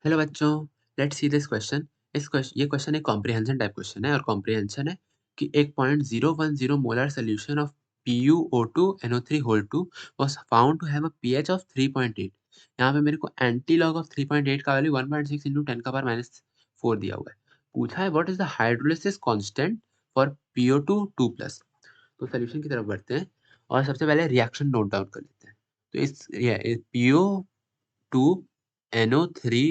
Hello बच्चों, let's see this question. ये question एक कॉम्प्रिहेंशन टाइप क्वेश्चन है और कॉम्प्रिहेंशन है कि एक 0.010 molar solution of PuO2 NO3 whole 2 was found to have a pH of 3.8। यहाँ पे मेरे को एंटी लॉग ऑफ 3.8 का वैल्यू 1.6 इंटू 10 का पावर माइनस 4 दिया हुआ है। पूछा है what is the hydrolysis constant for PO2 2+। तो सॉल्यूशन की तरफ बढ़ते हैं और सबसे पहले रिएक्शन नोट डाउन कर लेते हैं। तो इस PO2 NO3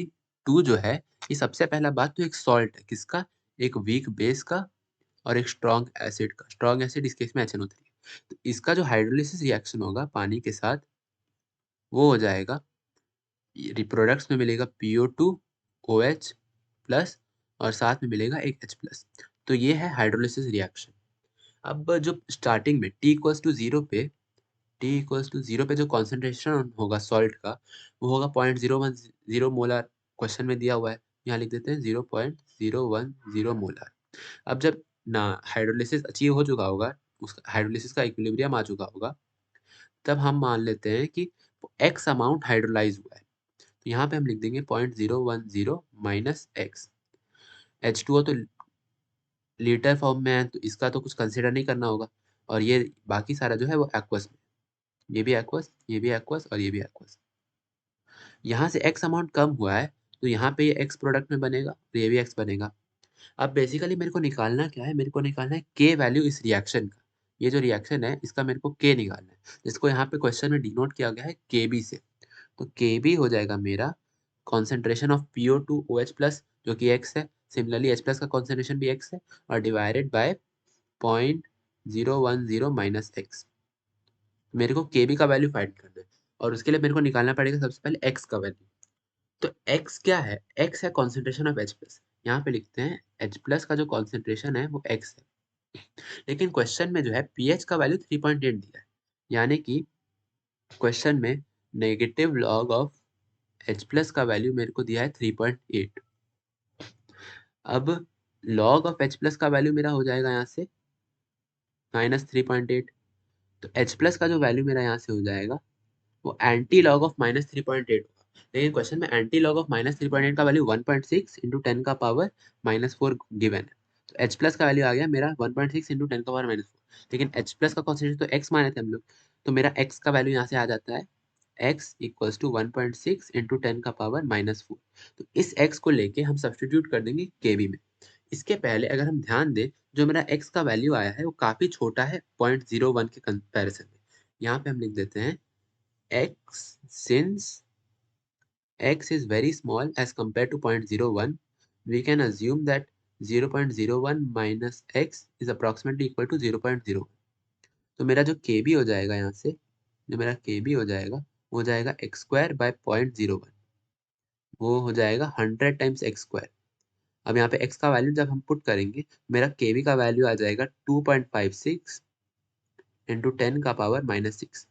2 जो है, ये सबसे पहला बात तो एक सॉल्ट है, किसका? एक वीक बेस का और एक स्ट्रॉन्ग एसिड का। स्ट्रॉन्ग एसिड इस केस में HNO3 है। तो इसका जो हाइड्रोलिसिस रिएक्शन होगा पानी के साथ, वो हो जाएगा, ये प्रोडक्ट्स में मिलेगा PO2 OH प्लस और साथ में मिलेगा एक H प्लस। तो ये है हाइड्रोलिसिस रिएक्शन। अब जो स्टार्टिंग में T इक्वल्स टू 0 पे T इक्वल्स टू 0 पे जो कॉन्सेंट्रेशन होगा सॉल्ट का, वो होगा 0.010 मोलर। क्वेश्चन में दिया हुआ है, यहाँ लिख देते हैं 0.010 मोलर। अब जब ना हाइड्रोलिसिस अचीव हो चुका होगा, उसका हाइड्रोलिसिस का इक्विलिब्रियम आ चुका होगा, तब हम मान लेते हैं कि एक्स अमाउंट हाइड्रोलाइज हुआ है। तो यहाँ पे हम लिख देंगे 0.010 माइनस एक्स। H2O तो लीटर फॉर्म में है, तो इसका तो कुछ कंसिडर नहीं करना होगा, और ये बाकी सारा जो है वो एक्वस में। ये भी एक्वस, ये भी एक्वस और ये भी एक्वस। यहाँ से x अमाउंट कम हुआ है, तो यहाँ पे ये x प्रोडक्ट में बनेगा, तो ये भी x बनेगा। अब बेसिकली मेरे को निकालना क्या है? मेरे को निकालना है k वैल्यू इस रिएक्शन का। ये जो रिएक्शन है, इसका मेरे को k निकालना है, जिसको यहाँ पे क्वेश्चन में डिनोट किया गया है Kb से। तो Kb हो जाएगा मेरा कॉन्सेंट्रेशन ऑफ PO2 OH+, जो कि x है। सिमिलरली H+ का कॉन्सेंट्रेशन भी x है, और डिवाइडेड बाय 0.010 माइनस x। मेरे को Kb का वैल्यू फाइंड करना है, और उसके लिए मेरे को निकालना पड़ेगा सबसे पहले x का वैल्यू। तो x क्या है? x है कॉन्सेंट्रेशन ऑफ H+। यहाँ पे लिखते हैं H+ का जो कॉन्सेंट्रेशन है वो x है। लेकिन क्वेश्चन में जो है pH का वैल्यू 3.8 दिया है, यानी कि क्वेश्चन में नेगेटिव लॉग ऑफ H+ का वैल्यू मेरे को दिया है 3.8। अब लॉग ऑफ H+ का वैल्यू मेरा हो जाएगा यहाँ से -3.8। तो H+ का जो वैल्यू मेरा यहाँ से हो जाएगा, वो एंटी लॉग ऑफ -3.8 होगा। लेकिन क्वेश्चन में एंटी लॉग ऑफ -3.8 का वैल्यू 1.6 इंटू 10 का पावर -4 गिवन है। तो H+ का वैल्यू आ गया मेरा 1.6 इंटू 10 का पावर -4। लेकिन H+ का कॉन्सेंट्रेशन तो x माने थे हम लोग, तो मेरा x का वैल्यू यहाँ से आ जाता है x इक्वल्स टू 1.6 इंटू 10 का पावर -4। तो इस x को लेके हम सब्सटीट्यूट कर देंगे kb में। इसके पहले अगर हम ध्यान दें, जो मेरा x का वैल्यू आया है वो काफी छोटा है 0.01 के कंपैरिजन में। यहाँ पे हम लिख देते हैं x, since x is very small as compared to 0.01, we can assume that 0.01 minus x is approximately equal to 0.01। तो मेरा जो kb हो जाएगा यहाँ से, जो मेरा kb हो जाएगा, वो हो जाएगा x स्क्वायर बाय 0.01। वो हो जाएगा 100 टाइम्स x स्क्वायर। अब यहाँ पे x का वैल्यू जब हम पुट करेंगे, मेरा kb का वैल्यू आ जाएगा 2.56 इंटू 10 का पावर -6।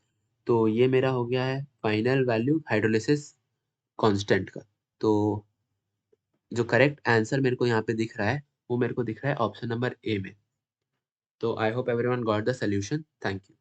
तो ये मेरा हो गया है फाइनल वैल्यू हाइड्रोलिसिस कांस्टेंट का। तो जो करेक्ट आंसर मेरे को यहाँ पे दिख रहा है, वो मेरे को दिख रहा है ऑप्शन नंबर ए में। तो I hope everyone got the solution. Thank you.